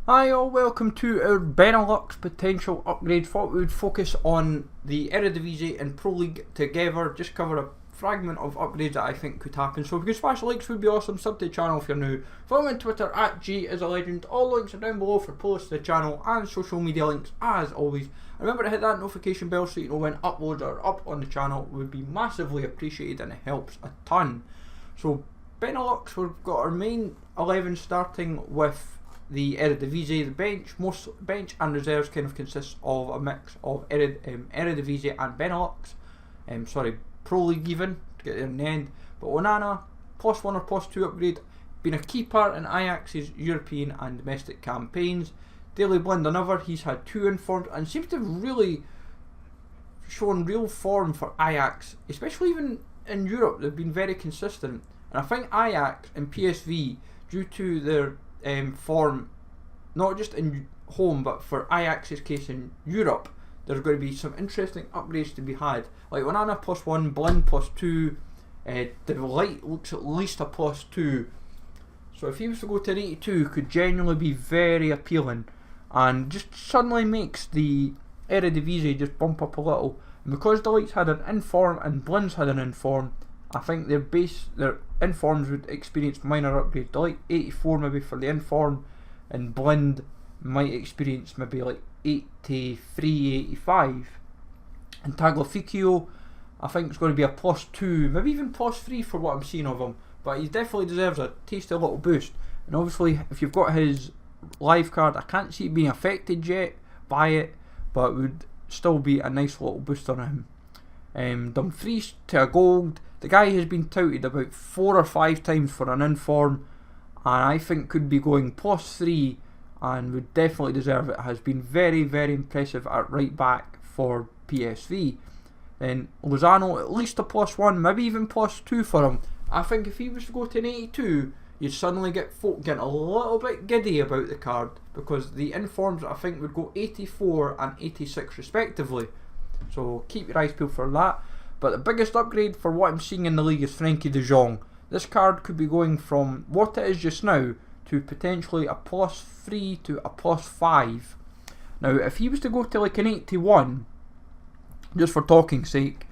Hi all, welcome to our Benelux Potential Upgrades. Thought we would focus on the Eredivisie and Pro League together, just cover a fragment of upgrades that I think could happen. So if you could smash likes would be awesome, sub to the channel if you're new, follow me on Twitter at @GIsALegend, all links are down below for posts to the channel and social media links as always. And remember to hit that notification bell so you know when uploads are up on the channel, it would be massively appreciated and it helps a ton. So Benelux, we've got our main 11 starting with the Eredivisie. The most bench and reserves kind of consists of a mix of Eredivisie and Benelux. Pro League even, to get there in the end. But Onana, +1 or +2 upgrade, been a key part in Ajax's European and domestic campaigns. Daley Blind another, he's had 2 informed and seems to have really shown real form for Ajax, especially even in Europe. They've been very consistent. And I think Ajax and PSV, due to their form, not just in home but for Ajax's case in Europe, there's going to be some interesting upgrades to be had. Like Onana +1, Blind +2, De Ligt looks at least a +2. So if he was to go to an 82, could genuinely be very appealing and just suddenly makes the Eredivisie just bump up a little. And because De Ligt's had an inform and Blind's had an inform, I think their informs would experience minor upgrades. De Ligt 84 maybe for the inform, and Blind might experience maybe like 83, 85. And Tagliafico, I think it's going to be a +2, maybe even +3 for what I'm seeing of him. But he definitely deserves a tasty little boost. And obviously, if you've got his live card, I can't see it being affected yet by it, but it would still be a nice little boost on him. Dumfries to a gold. The guy has been touted about 4 or 5 times for an inform, and I think could be going +3 and would definitely deserve it. Has been very, very impressive at right back for PSV. Then Lozano, at least a +1, maybe even +2 for him. I think if he was to go to an 82, you'd suddenly get folk getting a little bit giddy about the card, because the informs I think would go 84 and 86 respectively. So keep your eyes peeled for that. But the biggest upgrade for what I'm seeing in the league is Frenkie de Jong. This card could be going from what it is just now to potentially a +3 to a +5. Now if he was to go to like an 81, just for talking sake,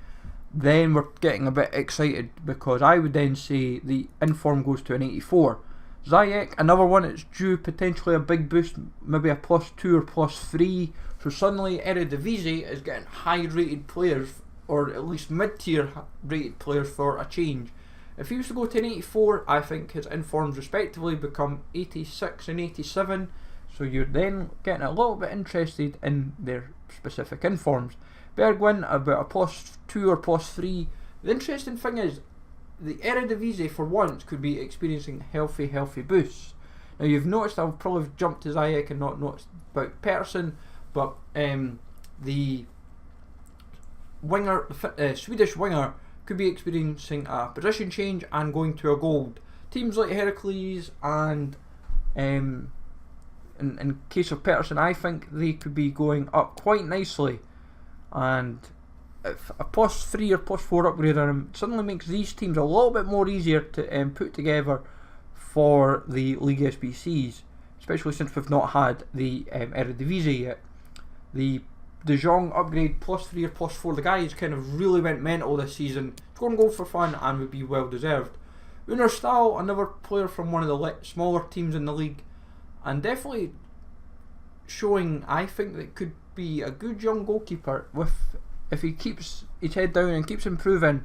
then we're getting a bit excited, because I would then say the inform goes to an 84. Ziyech, another one that's due potentially a big boost, maybe a +2 or +3. So suddenly Eredivisie is getting high rated players, or at least mid-tier rated players for a change. If he was to go to an 84, I think his informs respectively become 86 and 87, so you're then getting a little bit interested in their specific informs. Bergwijn about a +2 or +3. The interesting thing is, the Eredivisie for once could be experiencing healthy boosts. Now you've noticed I've probably jumped to Ziyech and not noticed about Persson, but the winger, Swedish winger, could be experiencing a position change and going to a gold. Teams like Heracles and in case of Persson, I think they could be going up quite nicely. And if a +3 or +4 upgrade on him suddenly makes these teams a little bit more easier to put together for the League SBCs, especially since we've not had the Eredivisie yet. The De Jong upgrade +3 or +4, the guy has kind of really went mental this season, scoring goals for fun and would be well deserved. Unner Stahl, another player from one of the smaller teams in the league, and definitely showing, I think, that could be a good young goalkeeper. If he keeps his head down and keeps improving,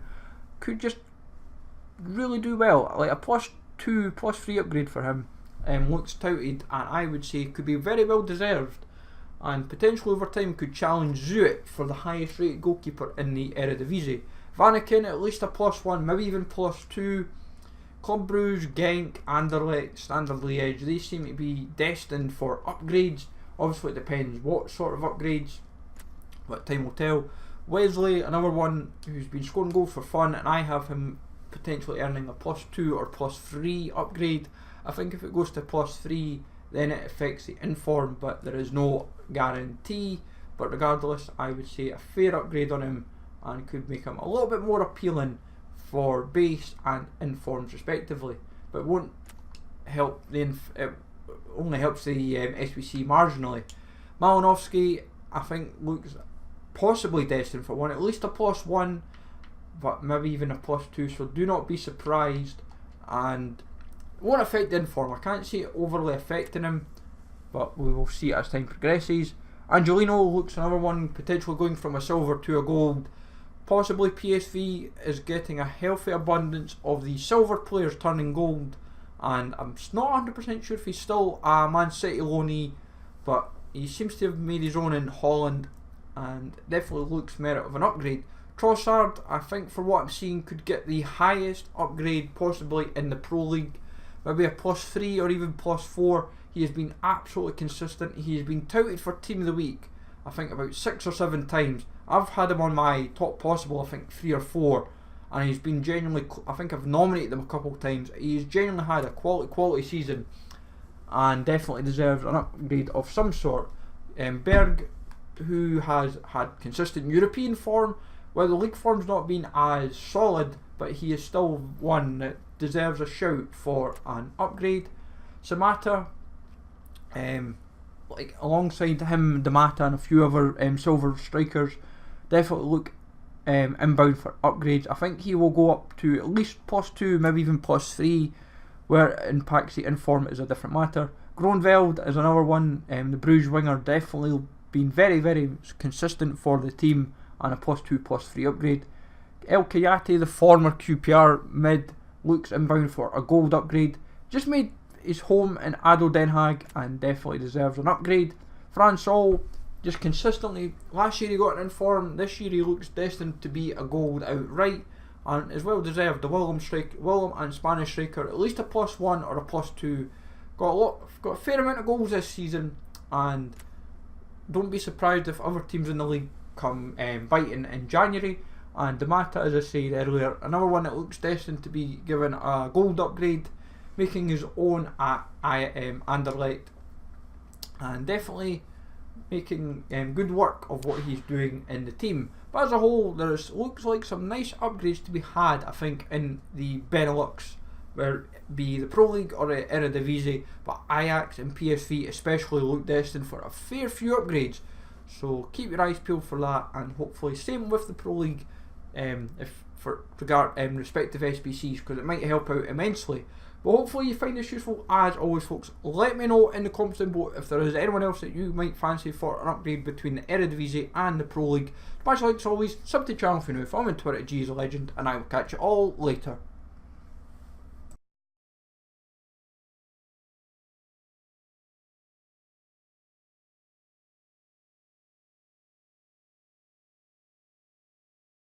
could just really do well. Like a +2, +3 upgrade for him looks touted, and I would say could be very well deserved, and potentially over time could challenge Zuid for the highest rated goalkeeper in the Eredivisie. Vanaken at least a +1, maybe even +2. Club Brugge, Genk, Anderlecht, Standard Liège, they seem to be destined for upgrades. Obviously it depends what sort of upgrades, but time will tell. Wesley, another one who's been scoring goals for fun, and I have him potentially earning a +2 or +3 upgrade. I think if it goes to +3, then it affects the inform, but there is no guarantee. But regardless, I would say a fair upgrade on him and could make him a little bit more appealing for base and informs respectively, but won't help the only helps the SBC marginally. Malinovsky, I think, looks possibly destined for one, at least a +1, but maybe even a +2, so do not be surprised, and it won't affect the inform. I can't see it overly affecting him, but we will see as time progresses. Angelino looks another one, potentially going from a silver to a gold. Possibly PSV is getting a healthy abundance of the silver players turning gold, and I'm not 100% sure if he's still a Man City loanee, but he seems to have made his own in Holland and definitely looks merit of an upgrade. Trossard, I think for what I'm seeing, could get the highest upgrade possibly in the Pro League, maybe a +3 or even +4. He has been absolutely consistent. He has been touted for Team of the Week, I think about 6 or 7 times. I've had him on my top possible, I think 3 or 4, and he's been genuinely, I think I've nominated him a couple of times. He's genuinely had a quality season and definitely deserves an upgrade of some sort. Berg, who has had consistent European form, while the league form's not been as solid, but he is still one that deserves a shout for an upgrade. Samata, like alongside him, Damata and a few other silver strikers, definitely look inbound for upgrades. I think he will go up to at least +2, maybe even +3, where it impacts the inform is a different matter. Groenveld is another one, the Bruges winger, definitely been very consistent for the team, and a +2, +3 upgrade. El Kayati, the former QPR mid, looks inbound for a gold upgrade. Just made his home in ADO Den Haag and definitely deserves an upgrade. Fran Sol, just consistently, last year he got an inform, this year he looks destined to be a gold outright, and is well deserved. The Willem and Spanish striker, at least a +1 or a +2. Got a fair amount of goals this season, and don't be surprised if other teams in the league come biting in January. And Damata, as I said earlier, another one that looks destined to be given a gold upgrade, making his own at Anderlecht, and definitely making good work of what he's doing in the team. But as a whole, looks like some nice upgrades to be had, I think, in the Benelux, whether it be the Pro League or the Eredivisie, but Ajax and PSV especially look destined for a fair few upgrades. So keep your eyes peeled for that, and hopefully same with the Pro League, if for respective SBCs, because it might help out immensely. But hopefully you find this useful. As always, folks, let me know in the comments below if there is anyone else that you might fancy for an upgrade between the Eredivisie and the Pro League. Smash like as always, sub to the channel if you're new. Follow me on Twitter at GSLegend, and I will catch you all later.